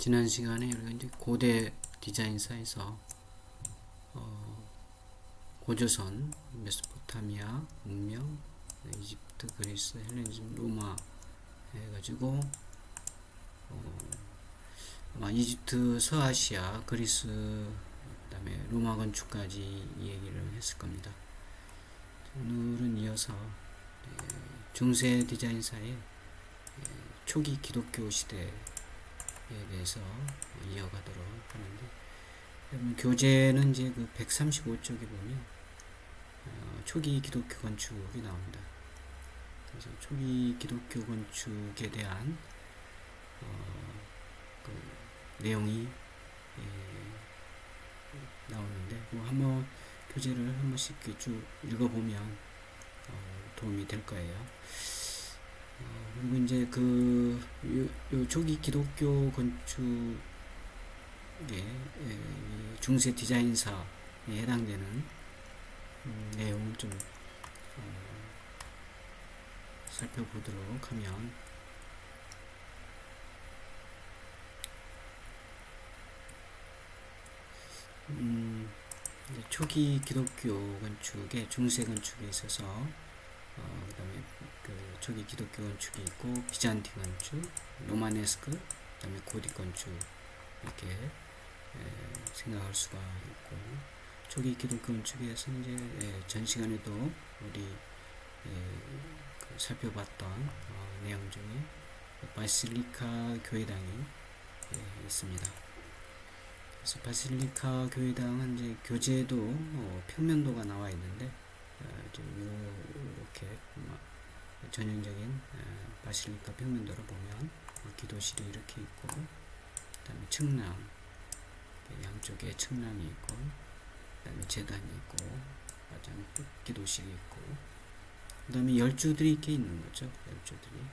지난 시간에 우리가 이제 고대 디자인사에서 고조선, 메소포타미아, 문명, 이집트, 그리스, 헬레니즘, 로마 해가지고 이집트, 서아시아, 그리스, 그다음에 로마 건축까지 얘기를 했을 겁니다. 오늘은 이어서 중세 디자인사의 초기 기독교 시대에 대해서 이어가도록 하는데, 교재는 이제 그 135쪽에 보면 초기 기독교 건축이 나옵니다. 그래서 초기 기독교 건축에 대한 그 내용이 나오는데, 뭐 한번 교재를 한 번씩 쭉 읽어보면 도움이 될 거예요. 그리고 이제 요 초기 기독교 건축의 중세 디자인사에 해당되는 내용을 좀 살펴보도록 하면, 이제 초기 기독교 건축의 중세 건축에 있어서 그 다음에 그 초기 기독교 건축이 있고, 비잔틴 건축, 로마네스크, 그 다음에 고딕 건축, 이렇게 생각할 수가 있고, 초기 기독교 건축에서 이제 전 시간에도 우리 그 살펴봤던 내용 중에 바실리카 교회당이 있습니다. 그래서 바실리카 교회당은 이제 교재에도 평면도가 나와 있는데, 이렇게 전형적인 바실리카 평면도를 보면 기도실이 이렇게 있고, 그 다음에 측랑, 양쪽에 측랑이 있고, 그 다음에 제단이 있고, 마지막에 기도실이 있고, 그 다음에 열주들이 이렇게 있는 거죠. 열주들이.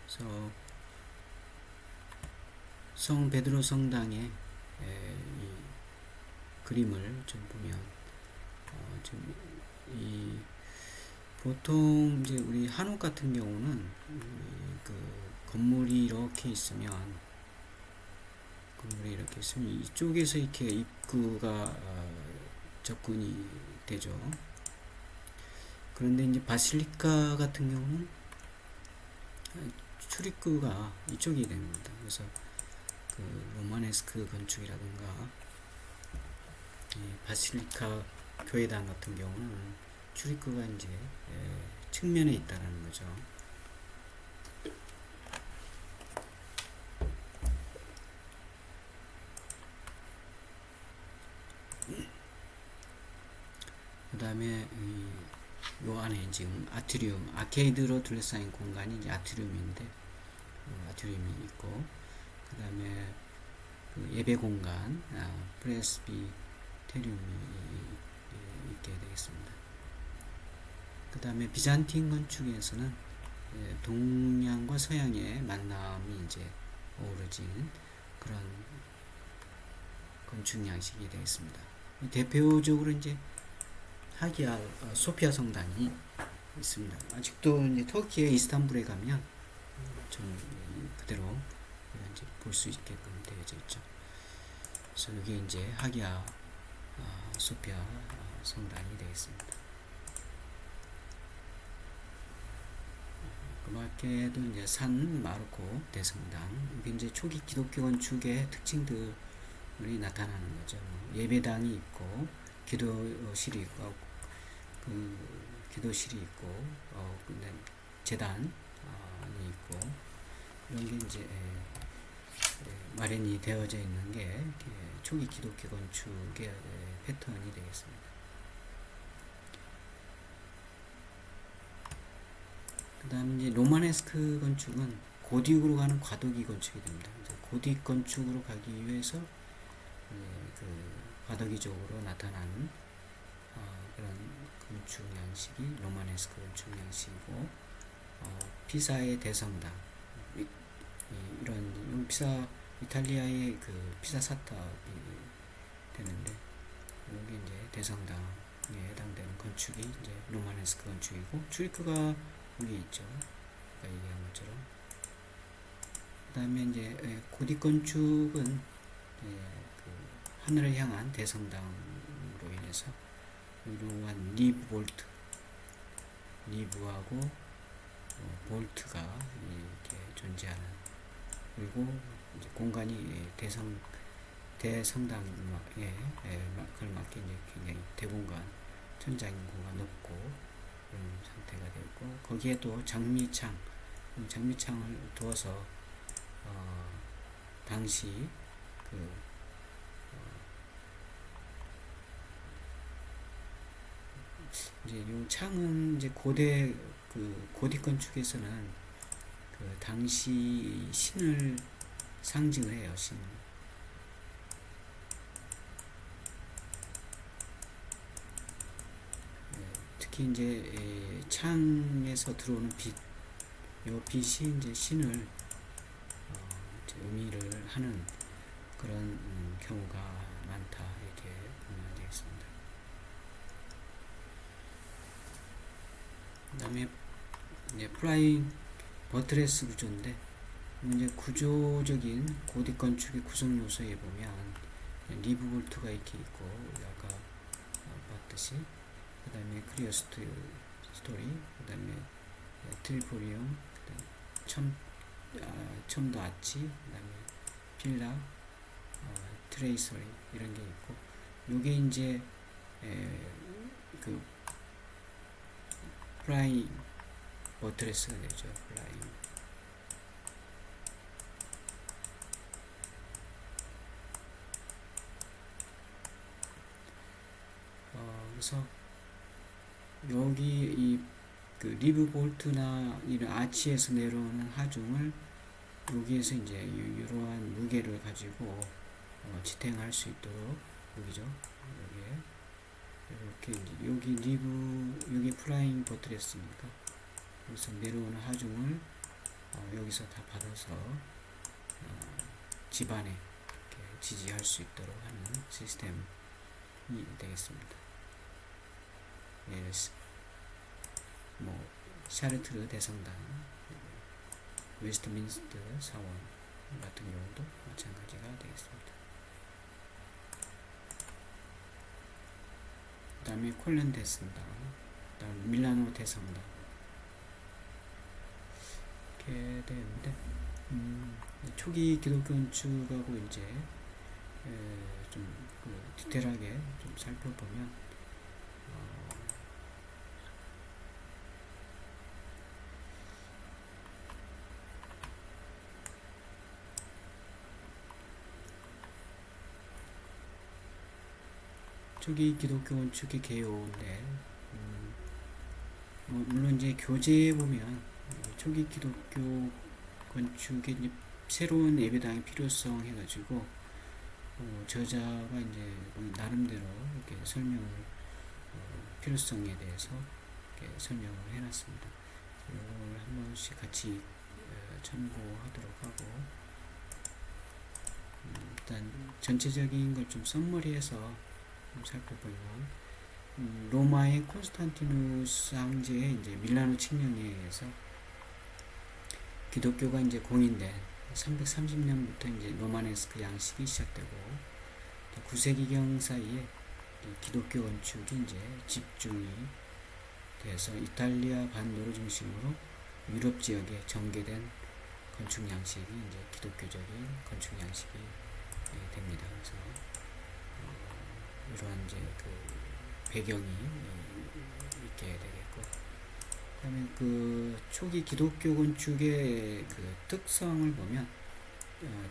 그래서 성 베드로 성당의 이 그림을 좀 보면, 지금 이 보통 이제 우리 한옥 같은 경우는 그 건물이 이렇게 있으면 이쪽에서 이렇게 입구가 접근이 되죠. 그런데 이제 바실리카 같은 경우는 출입구가 이쪽이 됩니다. 그래서 그 로마네스크 건축이라든가 바실리카 교회당 같은 경우는 출입구가 이제 측면에 있다라는 거죠. 그 다음에 요 안에 지금 아트리움, 아케이드로 둘러싸인 공간이 이제 아트리움인데, 아트리움이 있고, 그 다음에 그 예배 공간, 프레스비테리움이 있게 되겠습니다. 그 다음에 비잔틴 건축에서는 동양과 서양의 만남이 이제 어우러진 그런 건축 양식이 되겠습니다. 대표적으로 이제 하기야 소피아 성당이 있습니다. 아직도 이제 터키의 이스탄불에 가면 좀 그대로 이제 볼 수 있게끔 되어져 있죠. 그래서 이게 이제 하기야 소피아 성당이 되겠습니다. 그 밖에도 이제 산 마르코 대성당, 이게 이제 초기 기독교 건축의 특징들이 나타나는 거죠. 예배당이 있고, 기도실이 있고, 기도실이 있고, 근데 재단이 있고, 이런 게 이제 마련이 되어져 있는 게 초기 기독교 건축의 패턴이 되겠습니다. 그 다음 이제 로마네스크 건축은 고딕으로 가는 과도기 건축이 됩니다. 고딕 건축으로 가기 위해서 그 과도기적으로 나타나는 그런 건축 양식이 로마네스크 건축 양식이고, 피사의 대성당, 이런 피사, 이탈리아의 그 피사 사탑이 되는데, 여기 이제 대성당 해당되는 건축이 이제 로마네스크 건축이고, 출입구가 위에 있죠. 아까 얘기한 것처럼. 그 다음에 이제 고딕 건축은 그 하늘을 향한 대성당으로 인해서 이러한 리브 볼트, 리브하고 볼트가 이렇게 존재하는, 그리고 이제 공간이 대성당에 걸맞게 이제 굉장히 대공간, 천장 인구가 높고 그런 상태가 되고, 거기에 또 장미창을 두어서 당시 그 이제 이 창은 이제 고대 그 고딕 건축에서는 그 당시 신을 상징을 해요. 신. 특히 이제 창에서 들어오는 빛, 요 빛이 이제 신을 이제 의미를 하는 그런 경우가 많다, 이렇게 보면 되겠습니다. 그 다음에 이제 플라잉 버트레스 구조인데, 이제 구조적인 고딕 건축의 구성 요소에 보면 리브 볼트가 이렇게 있고, 아까 봤듯이, 그 다음에 크리어 스토리, 그 다음에 트리포리움, 첨도 아치, 그 다음에 필라, 트레이서리, 이런 게 있고, 요게 이제 그 플라잉 버트레스가 되죠. 플라잉. 그래서 여기 이 그 리브 볼트나 이런 아치에서 내려오는 하중을 여기에서 이제 이러한 무게를 가지고 지탱할 수 있도록, 여기죠. 여기에 이렇게 이제 여기 플라잉 버트레스니까, 그래서 내려오는 하중을 여기서 다 받아서 집안에 이렇게 지지할 수 있도록 하는 시스템이 되겠습니다. 예를 뭐 샤르트르 대성당, 웨스트민스터 사원 같은 경우도 마찬가지가 되겠습니다. 그 다음에 콜렌 대성당, 그 다음 밀라노 대성당, 이렇게 되는데, 초기 기독교 건축하고 이제 좀 디테일하게 좀 살펴보면, 초기 기독교 건축의 개요인데, 물론 이제 교재에 보면 초기 기독교 건축의 이제 새로운 예배당의 필요성 해가지고 저자가 이제 나름대로 이렇게 설명을 필요성에 대해서 이렇게 설명을 해놨습니다. 이걸 한 번씩 같이 참고하도록 하고, 일단 전체적인 걸 좀 썸머리해서 살펴보면, 로마의 콘스탄티누스 황제의 이제 밀라노 칙령에 의해서 기독교가 이제 공인된 330년부터 이제 로마네스크 양식이 시작되고, 9세기경 사이에 기독교 건축이 이제 집중이 돼서 이탈리아 반도를 중심으로 유럽 지역에 전개된 건축 양식이 이제 기독교적인 건축 양식이 됩니다. 그래서 이러한 이제 그 배경이 있게 되겠고, 그다음에 그 초기 기독교 건축의 그 특성을 보면,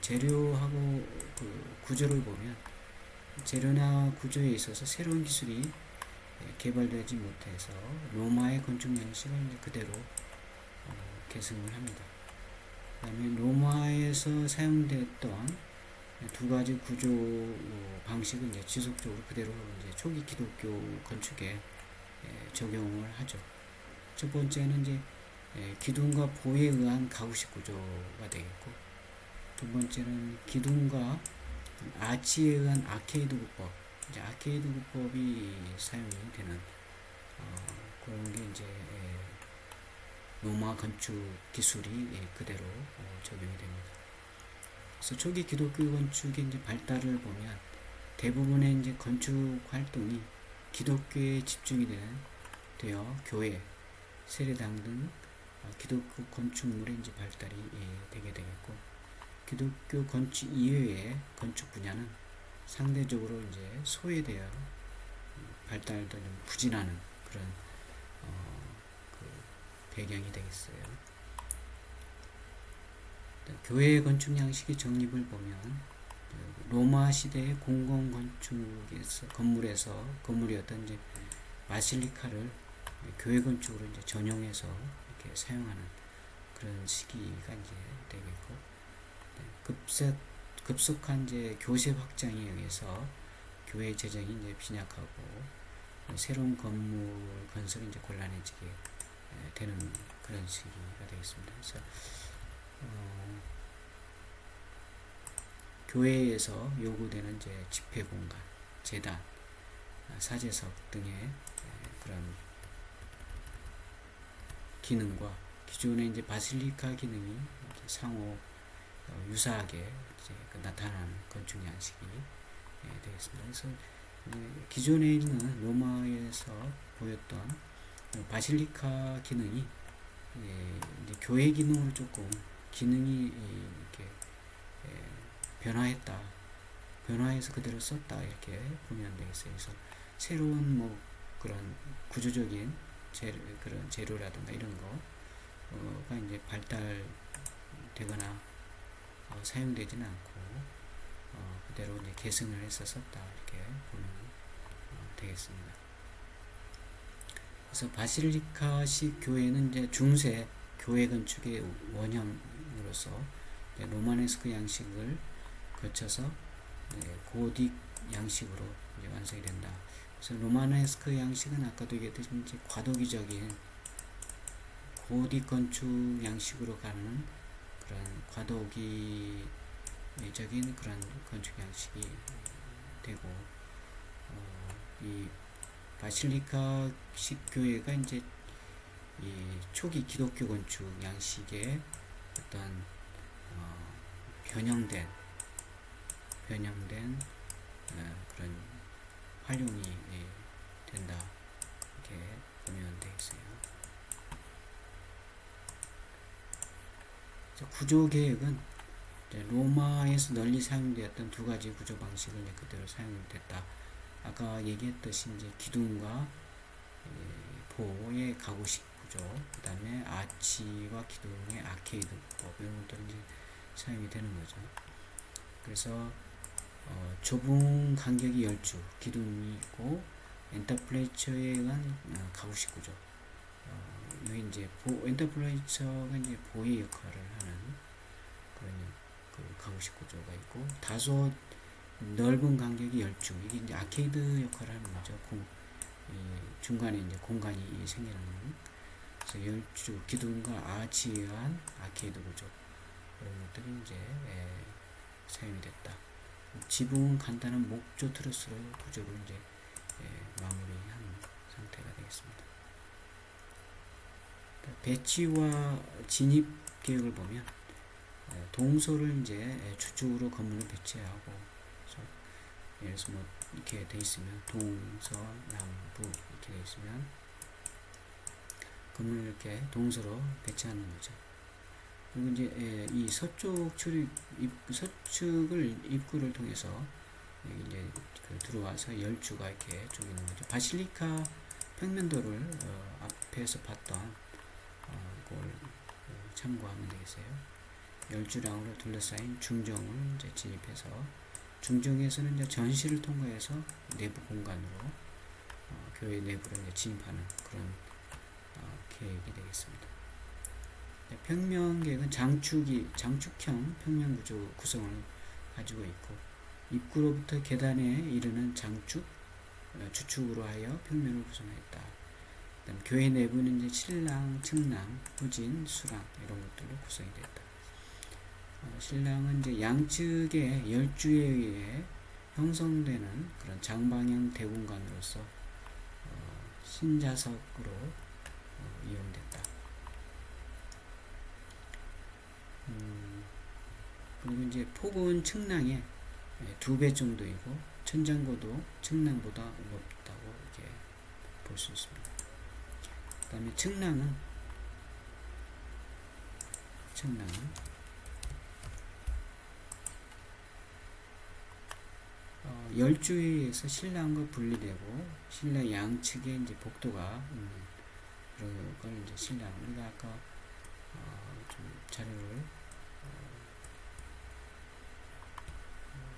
재료하고 그 구조를 보면, 재료나 구조에 있어서 새로운 기술이 개발되지 못해서 로마의 건축 양식을 이제 그대로 계승을 합니다. 그다음에 로마에서 사용됐던 두 가지 구조 방식을 이제 지속적으로 그대로 이제 초기 기독교 건축에 적용을 하죠. 첫 번째는 이제 기둥과 보에 의한 가구식 구조가 되겠고, 두 번째는 기둥과 아치에 의한 아케이드 구법, 이제 아케이드 구법이 사용이 되는 그런 게 이제 로마 건축 기술이 그대로 적용이 됩니다. 그래서 초기 기독교 건축의 이제 발달을 보면 대부분의 이제 건축 활동이 기독교에 집중이 되어 교회, 세례당 등 기독교 건축물의 이제 발달이 되게 되겠고, 기독교 건축 이외의 건축 분야는 상대적으로 이제 소외되어 발달도 좀 부진하는 그런 그 배경이 되겠어요. 교회 건축 양식의 정립을 보면 로마 시대의 공공 건축에서 건물이었던 이제 바실리카를 교회 건축으로 이제 전용해서 이렇게 사용하는 그런 시기가 이제 되겠고, 급속한 이제 교세 확장에 의해서 교회 재정이 이제 빈약하고 새로운 건물 건설이 이제 곤란해지게 되는 그런 시기가 되겠습니다. 그래서 교회에서 요구되는 이제 집회 공간, 제단, 사제석 등의 그런 기능과 기존의 이제 바실리카 기능이 상호 유사하게 이제 나타나는 건축 양식이 되겠습니다. 그래서 기존에 있는 로마에서 보였던 바실리카 기능이 이제 교회 기능으로 조금 기능이 이렇게 변화해서 그대로 썼다 이렇게 보면 되겠어요. 그래서 새로운 뭐 그런 구조적인 그런 재료라든가 이런 거가 이제 발달되거나 사용되지는 않고 그대로 이제 계승을 해서 썼다 이렇게 보면 되겠습니다. 그래서 바실리카식 교회는 이제 중세 교회 건축의 원형으로서 로마네스크 양식을 거쳐서 고딕 양식으로 이제 완성이 된다. 그래서 로마네스크 양식은 아까도 얘기했듯이 이제 과도기적인 고딕 건축 양식으로 가는 그런 과도기적인 그런 건축 양식이 되고, 이 바실리카식 교회가 이제 이 초기 기독교 건축 양식의 어떤 변형된 그런 활용이 된다 이렇게 보면 되겠어요. 구조 계획은 로마에서 널리 사용되었던 두 가지 구조 방식을 그대로 사용됐다. 아까 얘기했듯이 이제 기둥과 보의 가구식 구조, 그 다음에 아치와 기둥의 아케이드 법 이런 것들이 이제 사용이 되는 거죠. 그래서 좁은 간격이 10주, 기둥이 있고 엔터플레이처에 의한 가구식 구조. 여기 이제 엔터플레이처가 이제 보의 역할을 하는 그런 그 가구식 구조가 있고, 다소 넓은 간격이 10주, 이게 이제 아케이드 역할을 하는 거죠. 중간에 이제 공간이 생기는. 그래서 10주 기둥과 아치에 의한 아케이드 구조, 그런 것들이 이제 사용이 됐다. 지붕은 간단한 목조 트러스로 구조를 이제 마무리한 상태가 되겠습니다. 배치와 진입 계획을 보면 동서를 이제 주축으로 건물을 배치하고, 예를 들어서 뭐 이렇게 돼 있으면 동서 남북 이렇게 돼 있으면 건물을 이렇게 동서로 배치하는 거죠. 그리고 이제 이 서쪽 서측을 입구를 통해서 이제 들어와서 열주가 이렇게 쭉 있는 거죠. 바실리카 평면도를 앞에서 봤던 그걸 참고하면 되겠어요. 열주랑으로 둘러싸인 중정을 이제 진입해서, 중정에서는 이제 전시를 통과해서 내부 공간으로 교회 내부로 이제 진입하는 그런 계획이 되겠습니다. 평면 계획은 장축형 평면 구조 구성을 가지고 있고, 입구로부터 계단에 이르는 주축으로 하여 평면을 구성했다. 그다음 교회 내부는 이제 신랑, 측랑, 후진, 수랑 이런 것들로 구성이 됐다. 신랑은 이제 양측의 열주에 의해 형성되는 그런 장방형 대공간으로서 신자석으로 이용됐다. 그리고 이제 폭은 측량의 2배 정도이고 천장고도 측량보다 높다고 이렇게 볼 수 있습니다. 그 다음에 측량은 열주에 의해서 신랑과 분리되고 신랑 양측에 이제 복도가 있는 그런 걸 이제 신랑, 우리가 아까 좀 자료를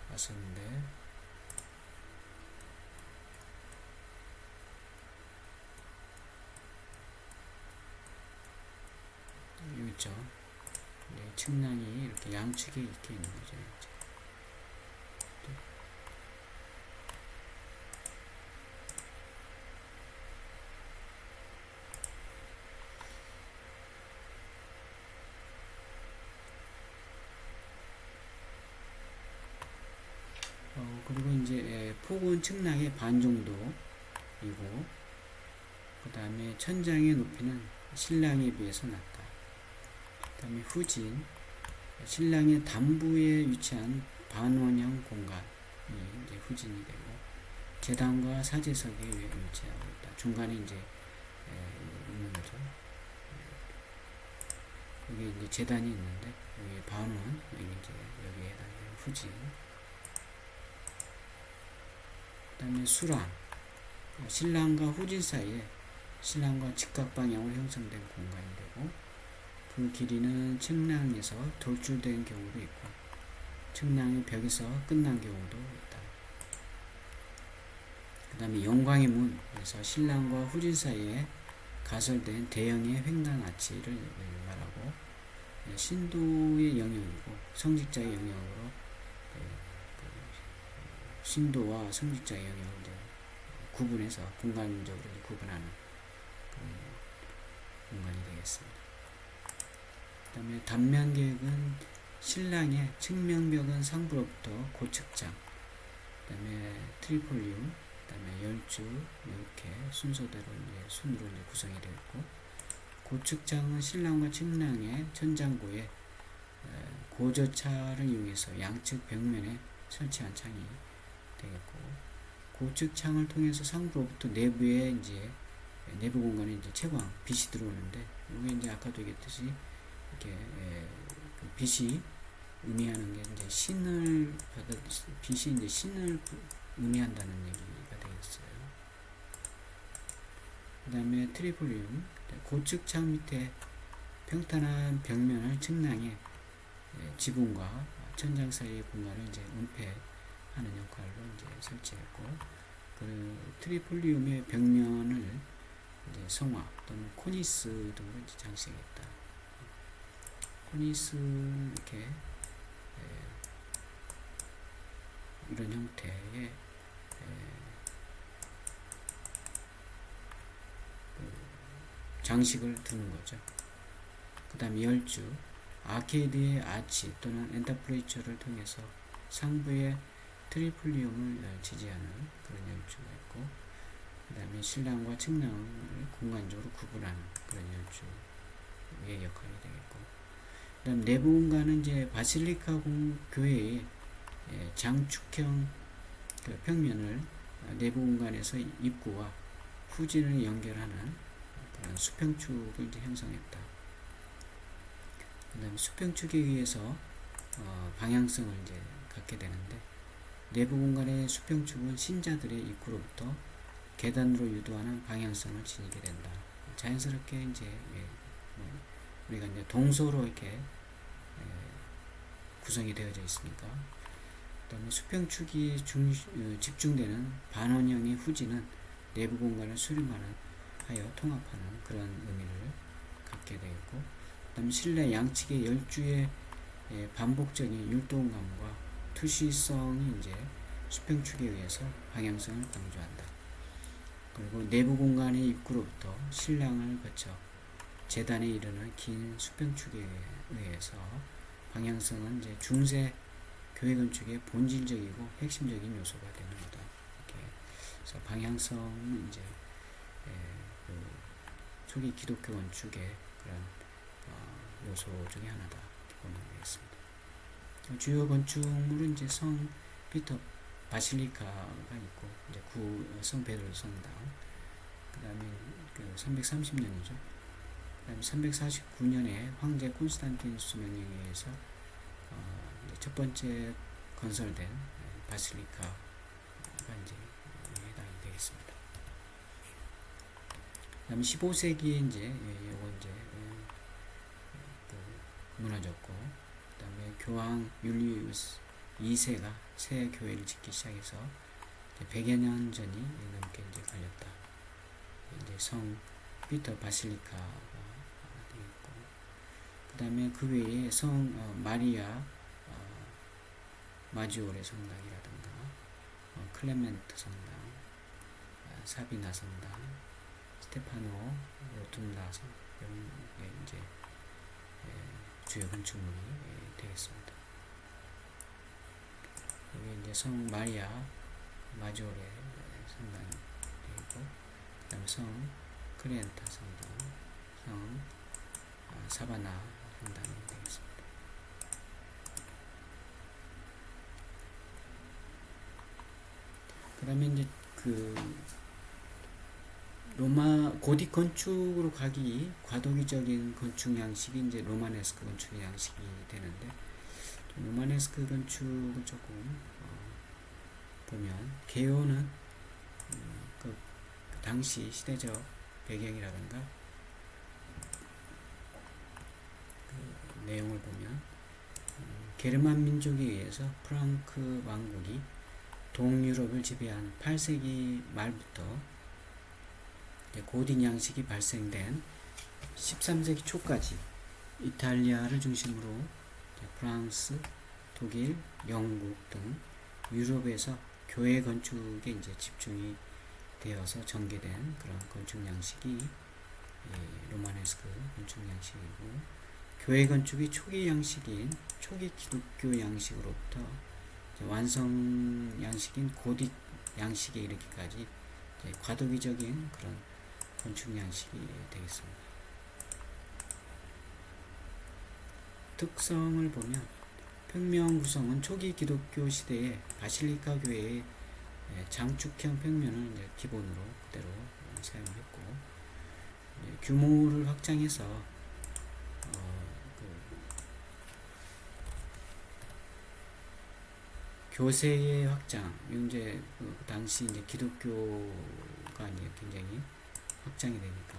봤었는데 여기 있죠. 네, 측량이 이렇게 양측에 이렇게 있는 거죠. 그리고 이제 폭은 측량의 반 정도이고, 그 다음에 천장의 높이는 신랑에 비해서 낮다. 그 다음에 후진, 신랑의 단부에 위치한 반원형 공간이 이제 후진이 되고, 계단과 사제석에 위치하고 있다. 중간에 이제 있는 거죠. 여기 이제 재단이 있는데, 여기 반원, 여기 이제 여기에 해당되는 후진. 그 다음에 수랑, 신랑과 후진 사이에 신랑과 직각 방향으로 형성된 공간이 되고, 그 길이는 측량에서 돌출된 경우도 있고 측량의 벽에서 끝난 경우도 있다. 그 다음에 영광의 문에서 신랑과 후진 사이에 가설된 대형의 횡단 아치를 말하고, 신도의 영역이고 성직자의 영역으로 신도와 성직자의 영역을 이제 구분해서 공간적으로 구분하는 그런 공간이 되겠습니다. 그 다음에 단면계획은 신랑의 측면벽은 상부로부터 고측장, 그 다음에 트리폴리움, 그 다음에 열주 이렇게 순서대로 이제 순으로 이제 구성이 되어 있고, 고측장은 신랑과 측량의 천장고에 고저차를 이용해서 양측 벽면에 설치한 창이 되겠고, 고측창을 통해서 상부로부터 내부에 이제 내부 공간에 이제 채광 빛이 들어오는데, 이게 이제 아까도 얘기했듯이 이렇게 그 빛이 의미하는 게 이제 신을 빛이 이제 신을 의미한다는 얘기가 되겠어요. 그 다음에 트리폴리움, 고측창 밑에 평탄한 벽면을 측량해 지붕과 천장 사이의 공간을 이제 은폐하는 역할로 이제 설치했고, 그 트리폴리움의 벽면을 이제 성화 또는 코니스 등으로 이제 장식했다. 코니스 이렇게 이런 형태의 장식을 두는 거죠. 그 다음에 열주, 아케이드의 아치 또는 엔터프레이처를 통해서 상부의 트리폴리움을 지지하는 그런 열주가 있고, 그 다음에 신랑과 측량을 공간적으로 구분하는 그런 열주의 역할이 되겠고, 그 다음 내부 공간은 이제 바실리카 교회의 장축형 그 평면을 내부 공간에서 입구와 후진을 연결하는 그런 수평축을 이제 형성했다. 그 다음에 수평축에 의해서 방향성을 이제 갖게 되는데, 내부 공간의 수평축은 신자들의 입구로부터 계단으로 유도하는 방향성을 지니게 된다. 자연스럽게 이제 우리가 이제 동서로 이렇게 구성이 되어져 있으니까. 그 다음에 수평축이 집중되는 반원형의 후진은 내부 공간을 수렴하는 하여 통합하는 그런 의미를 갖게 되겠고, 그 다음에 실내 양측의 열주의 반복적인 율동감과 투시성이 이제 수평축에 의해서 방향성을 강조한다. 그리고 내부 공간의 입구로부터 신랑을 거쳐 재단에 이르는 긴 수평축에 의해서 방향성은 이제 중세 교회 건축의 본질적이고 핵심적인 요소가 되는 거다. 이렇게 그래서 방향성은 이제 그 초기 기독교 건축의 그런 요소 중에 하나다. 이렇게 보면 되겠습니다. 주요 건축물은 이제 성 피터 바실리카가 있고 이제 성 베드로 성당, 그다음에 그 330년이죠. 그다음에 349년에 황제 콘스탄티누스 명령에 의해서 첫 번째 건설된 바실리카가 이제 해당이 되겠습니다. 그다음에 15세기에 이제 요거 이제 무너졌고, 그다음에 교황 율리우스 2세가 새 교회를 짓기 시작해서 100여 년 전이 넘게 이제 걸렸다. 이제 성 피터 바실리카가 되겠고, 그다음에 그 외에 성 마리아 마지오레 성당이라든가 클레멘트 성당, 사비나 성당, 스테파노 로툰다 성, 이런 게 이제 주요 건축물이 되겠습니다. 여기 이제 성 마리아 마지오레 성당이 되고, 그다음 성 크레엔타 성당, 성 사바나 성당이 되겠습니다. 그다음에 이제 그 로마 고딕 건축으로 가기 과도기적인 건축 양식이 이제 로마네스크 건축 양식이 되는데, 로마네스크 건축을 조금 보면 개요는 그 당시 시대적 배경이라든가 그 내용을 보면 게르만 민족에 의해서 프랑크 왕국이 동유럽을 지배한 8세기 말부터 고딕 양식이 발생된 13세기 초까지 이탈리아를 중심으로 프랑스, 독일, 영국 등 유럽에서 교회 건축에 이제 집중이 되어서 전개된 그런 건축 양식이 로마네스크 건축 양식이고, 교회 건축이 초기 양식인 초기 기독교 양식으로부터 완성 양식인 고딕 양식에 이르기까지 과도기적인 그런 건축 양식이 되겠습니다. 특성을 보면 평면 구성은 초기 기독교 시대의 바실리카 교회의 장축형 평면을 이제 기본으로 그대로 사용했고, 규모를 확장해서 교세의 확장, 이제 그 당시 이제 기독교가 이제 굉장히 확장이 되니까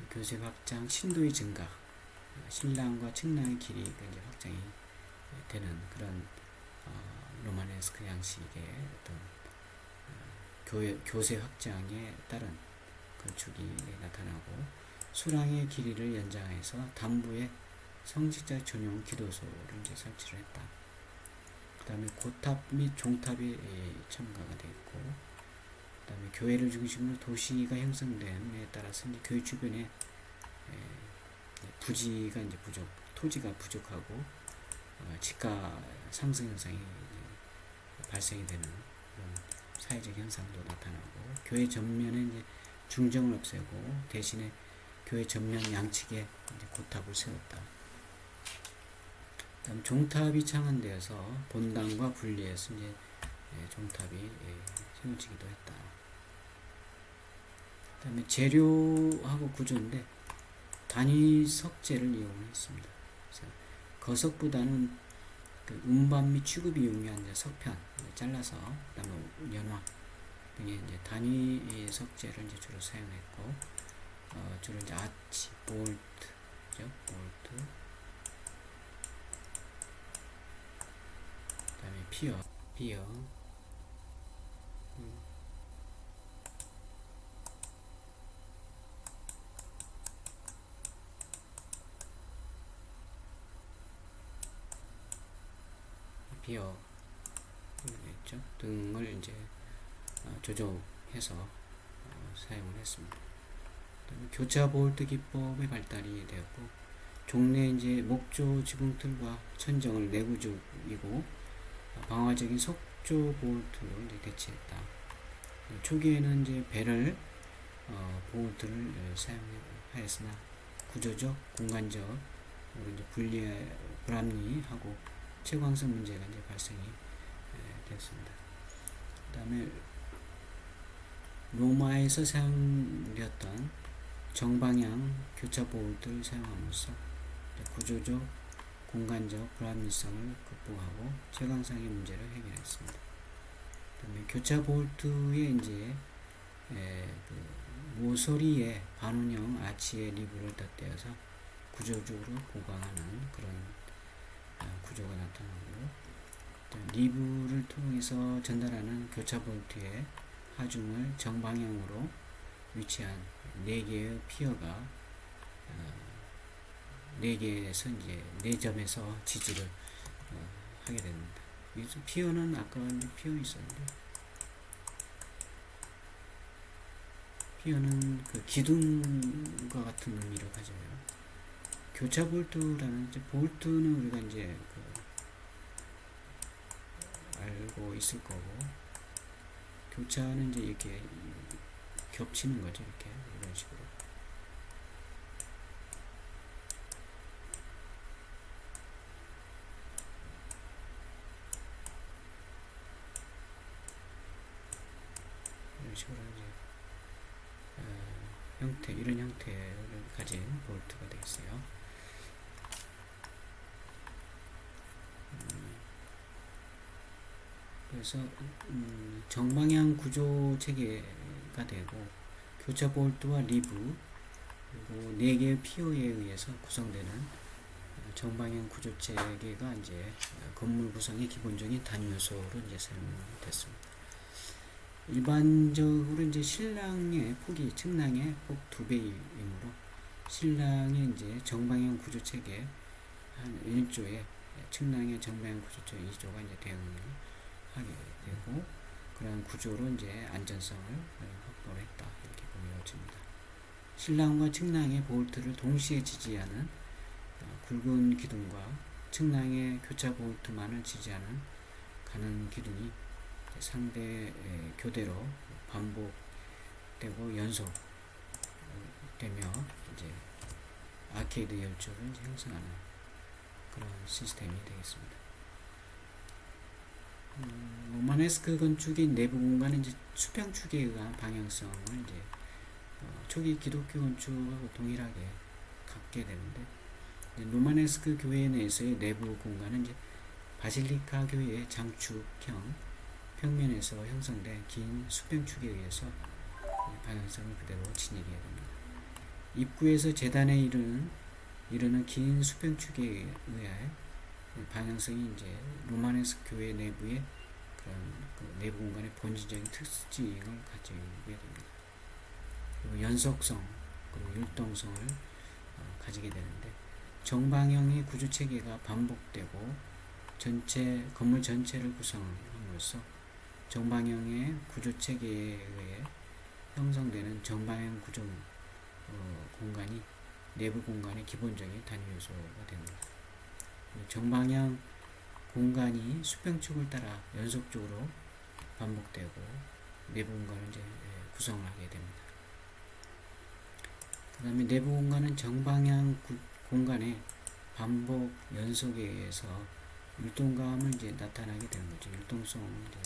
교세 확장, 신도의 증가, 신랑과 측량의 길이가 이제 확장이 되는 그런 로마네스크 양식의 어떤 교세 확장에 따른 건축이 나타나고, 수랑의 길이를 연장해서 단부에 성직자 전용 기도소를 이제 설치를 했다. 그 다음에 고탑 및 종탑이 첨가가 되었고, 그 다음에 교회를 중심으로 도시가 형성됨에 따라서 이제 교회 주변에 부지가 이제 토지가 부족하고 지가 상승 현상이 발생이 되는 그런 사회적 현상도 나타나고, 교회 전면에 이제 중정을 없애고 대신에 교회 전면 양측에 이제 고탑을 세웠다. 다음 종탑이 창안되어서 본당과 분리해서 이제 종탑이 세워지기도 했다. 그다음에 재료하고 구조인데 단위 석재를 이용했습니다. 그래서 거석보다는 그 운반 및 취급이 용이한 이제 석편 잘라서, 그다음에 연화 등의 이제 단위 석재를 이제 주로 사용했고, 주로 이제 아치, 볼트죠, 볼트. 그다음에 피어, 비어 있죠 등을 이제 조정해서 사용을 했습니다. 교차 볼트 기법의 발달이 되었고, 종래 이제 목조 지붕틀과 천정을 내구적이고 방화적인 석조 보호투로 이제 대체했다. 초기에는 이제 배럴 보호투를 사용하였으나 구조적, 공간적 이제 불합리하고 채광성 문제가 이제 발생이 되었습니다. 그다음에 로마에서 사용되었던 정방향 교차 보호를 사용함으로써 구조적, 공간적 불합리성을 극복하고 채광상의 문제를 해결했습니다. 그다음에 교차 볼트에 이제 그 모서리에 반원형 아치의 리브를 덧대어서 구조적으로 보강하는 그런 구조가 나타나고, 리브를 통해서 전달하는 교차 볼트의 하중을 정방향으로 위치한 4개의 피어가 4개에서 이제 4점에서 지지를 하게 됩니다. 여기서 피어는 아까 피어 있었는데, 피어는 그 기둥과 같은 의미를 가져요. 교차 볼트라는 이제 볼트는 우리가 이제 알고 있을 거고, 교차는 이제 이렇게 겹치는 거죠. 이렇게 이런 식으로. 이런 식으로 이제 형태, 이런 형태를 가진 볼트가 되겠어요. 그래서 정방향 구조 체계가 되고, 교차 볼트와 리브 그리고 4개의 피어에 의해서 구성되는 정방향 구조 체계가 이제 건물 구성의 기본적인 단위 요소로 이제 사용됐습니다. 일반적으로 이제 신랑의 폭이 측량의 폭 2배이므로 신랑의 이제 정방향 구조 체계 한 1조에 측량의 정방향 구조 체계 2조가 이제 대응을 하게 되고, 그러한 구조로 이제 안전성을 확보를 했다, 이렇게 보여집니다. 신랑과 측량의 볼트를 동시에 지지하는 굵은 기둥과 측량의 교차 볼트만을 지지하는 가는 기둥이 상대 교대로 반복되고 연속되며 이제 아케이드 열조를 형성하는 그런 시스템이 되겠습니다. 로마네스크 건축의 내부 공간은 이제 수평축에 의한 방향성을 이제 초기 기독교 건축하고 동일하게 갖게 되는데, 로마네스크 교회 내에서의 내부 공간은 이제 바실리카 교회의 장축형 평면에서 형성된 긴 수평축에 의해서 방향성을 그대로 지니게 됩니다. 입구에서 재단에 이르는 긴 수평축에 의해 방향성이 이제 로마네스크 교회 내부의 그런 그 내부 공간의 본질적인 특징을 가지게 됩니다. 그리고 연속성 그리고 율동성을 가지게 되는데, 정방형의 구조 체계가 반복되고 건물 전체를 구성함으로써 정방형의 구조 체계에 의해 형성되는 정방형 구조 공간이 내부 공간의 기본적인 단위 요소가 됩니다. 정방향 공간이 수평축을 따라 연속적으로 반복되고 내부 공간을 이제 구성을 하게 됩니다. 그 다음에 내부 공간은 정방향 공간의 반복 연속에 의해서 율동감을 이제 나타나게 되는 거죠. 율동성을 이제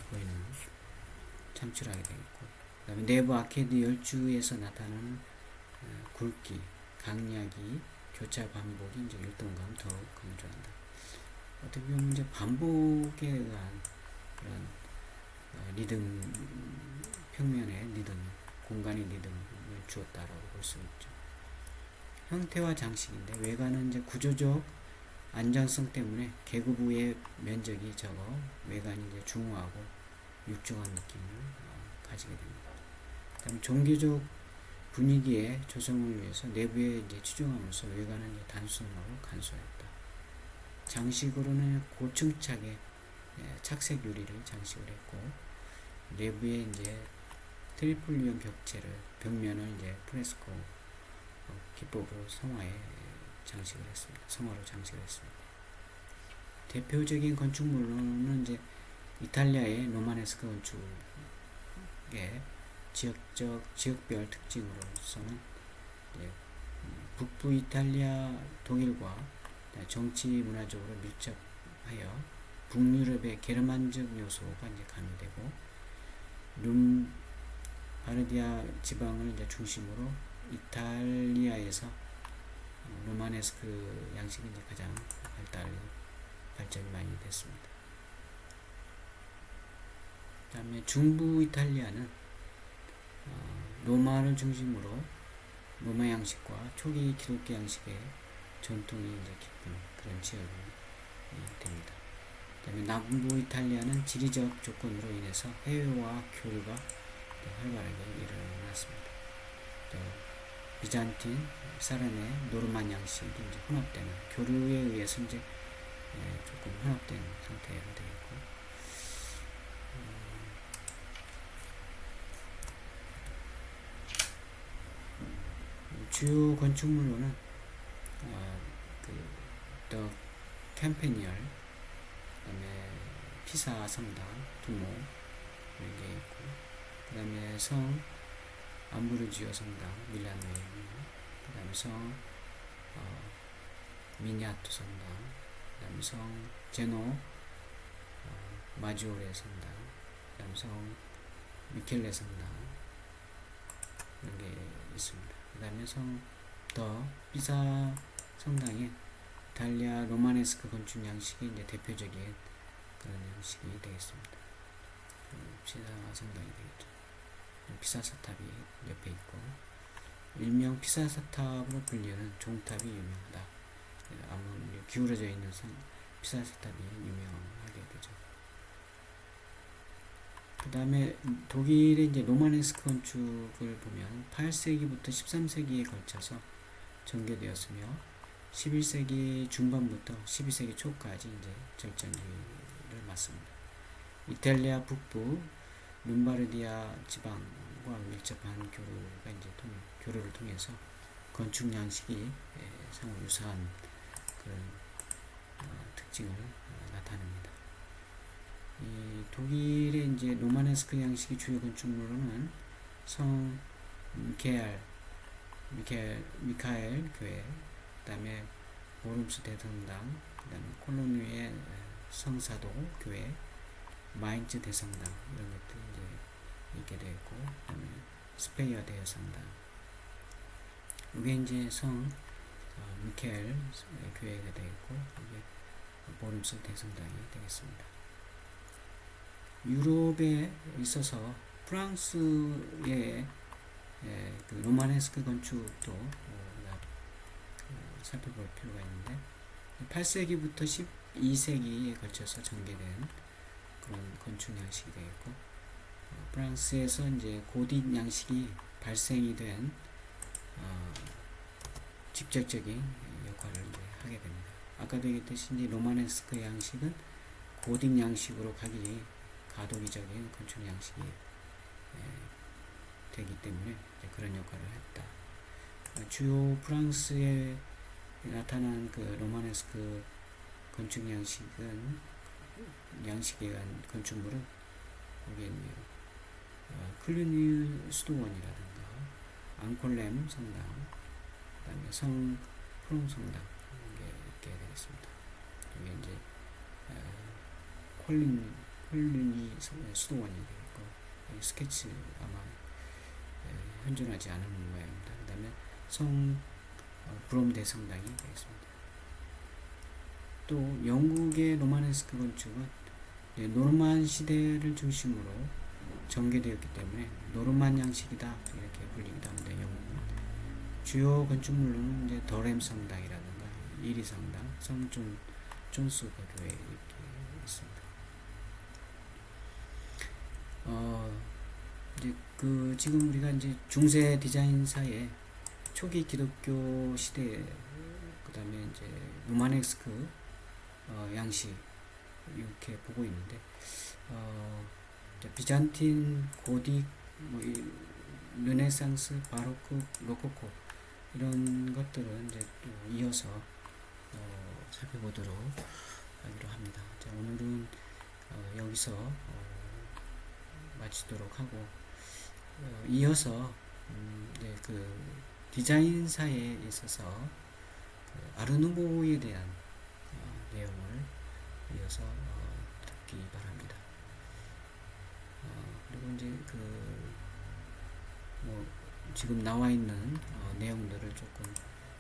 보이는 창출하게 되겠고, 그 다음에 내부 아케이드 열주에서 나타나는 굵기, 강약이 교차 반복이 이제 율동감 더욱 강조한다. 어떻게 보면 이제 반복에 의한 그런 리듬, 평면의 리듬, 공간의 리듬을 주었다라고 볼 수 있죠. 형태와 장식인데, 외관은 이제 구조적 안정성 때문에 계구부의 면적이 적어 외관이 이제 중후하고 육중한 느낌을 가지게 됩니다. 그다음 종교적 분위기의 조성을 위해서 내부에 이제 추정하면서 외관은 이제 단순하고 간소했다. 장식으로는 고층차게 착색 유리를 장식을 했고, 내부에 이제 트리플리온 벽면을 이제 프레스코 기법으로 성화로 장식을 했습니다. 대표적인 건축물로는 이제 이탈리아의 로마네스크 건축의 지역별 특징으로서는 이제 북부 이탈리아 독일과 정치 문화적으로 밀접하여 북유럽의 게르만적 요소가 이제 가미되고 룸바르디아 지방을 이제 중심으로 이탈리아에서 로마네스크 양식이 이제 가장 발전이 많이 됐습니다. 그 다음에 중부 이탈리아는 로마를 중심으로 로마 양식과 초기 기독교 양식의 전통이 이제 깊은 그런 지역이 됩니다. 그 다음에 남부 이탈리아는 지리적 조건으로 인해서 해외와 교류가 활발하게 일어났습니다. 또 비잔틴, 사르네, 노르만 양식이 이제 혼합되는 교류에 의해서 이제 조금 혼합된 상태가 되겠고, 주요 건축물로는 더 캠페니얼, 그다음에 피사 성당, 두모 이런 게 있고, 그다음에 성 암브로지오 성당, 밀라노에 있는, 그다음에 성 미니아토 성당, 그다음에 성 제노 마지오레 성당, 그다음에 성 미켈레 성당 이런 게 있습니다. 그다음에 성 더 피사 성당에 이탈리아 로마네스크 건축 양식이 이제 대표적인 그런 양식이 되겠습니다. 피사 성당이 되겠죠. 피사 사탑이 옆에 있고, 일명 피사 사탑으로 불리는 종탑이 유명하다. 아무 기울어져 있는 피사 사탑이 유명하게 되죠. 그 다음에 독일의 이제 로마네스크 건축을 보면 8세기부터 13세기에 걸쳐서 전개되었으며 11세기 중반부터 12세기 초까지 이제 절정기를 맞습니다. 이탈리아 북부 룸바르디아 지방과 밀접한 교류를 통해서 건축 양식이 상호 유사한 그런 특징을 나타냅니다. 이 독일의 이제 로마네스크 양식의 주요 건축물로는 성 미카엘 교회, 그다음에 보름스 대성당, 그다음에 콜로니의 성사도 교회, 마인츠 대성당 이런 것들이 이제 있게 되었고, 그다음에 스페이어 대성당, 이게 이제 성 미카엘 교회가 되겠고, 이게 보름스 대성당이 되겠습니다. 유럽에 있어서 프랑스의 그 로마네스크 건축도 살펴볼 필요가 있는데, 8세기부터 12세기에 걸쳐서 전개된 그런 건축 양식이 되겠고, 프랑스에서 이제 고딕 양식이 발생이 된 직접적인 역할을 이제 하게 됩니다. 아까도 얘기했듯이 이제 로마네스크 양식은 고딕 양식으로 가기 가도기적인 건축 양식이 되기 때문에 그런 역할을 했다. 주요 프랑스에 나타난 그 로마네스크 건축 양식의 건축물은 여기 있네요. 클루니 수도원이라든가 앙콜렘 성당, 그다음에 성 프롱 성당 이게 있게 되겠습니다. 여기 이제 콜루니 수도원이 되겠고, 스케치 아마 현존하지 않은 모양입니다. 그 다음에 성 브롬 대성당이 되겠습니다. 또 영국의 로마네스크 건축은 노르만 시대를 중심으로 전개되었기 때문에 노르만 양식이다 이렇게 불리기도 합니다. 영국은 주요 건축물로는 이제 더렘 성당이라든가 이리 성당, 성 존스 교회 이렇게 있습니다. 이제 지금 우리가 이제 중세 디자인사의 초기 기독교 시대, 그 다음에 이제 로마네스크 양식 이렇게 보고 있는데, 비잔틴, 고딕, 르네상스, 바로크, 로코코 이런 것들은 이제 또 이어서 살펴보도록 하기로 합니다. 자, 오늘은 여기서 마치도록 하고 이어서 네, 그 디자인사에 있어서 그 아르누보에 대한 내용을 이어서 듣기 바랍니다. 그리고 이제 뭐 지금 나와 있는 내용들을 조금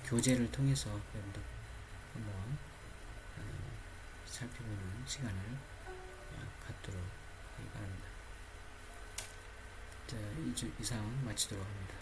교재를 통해서 여러분들 한번 살펴보는 시간을 갖도록 하기 바랍니다. 자, 이상 마치도록 합니다.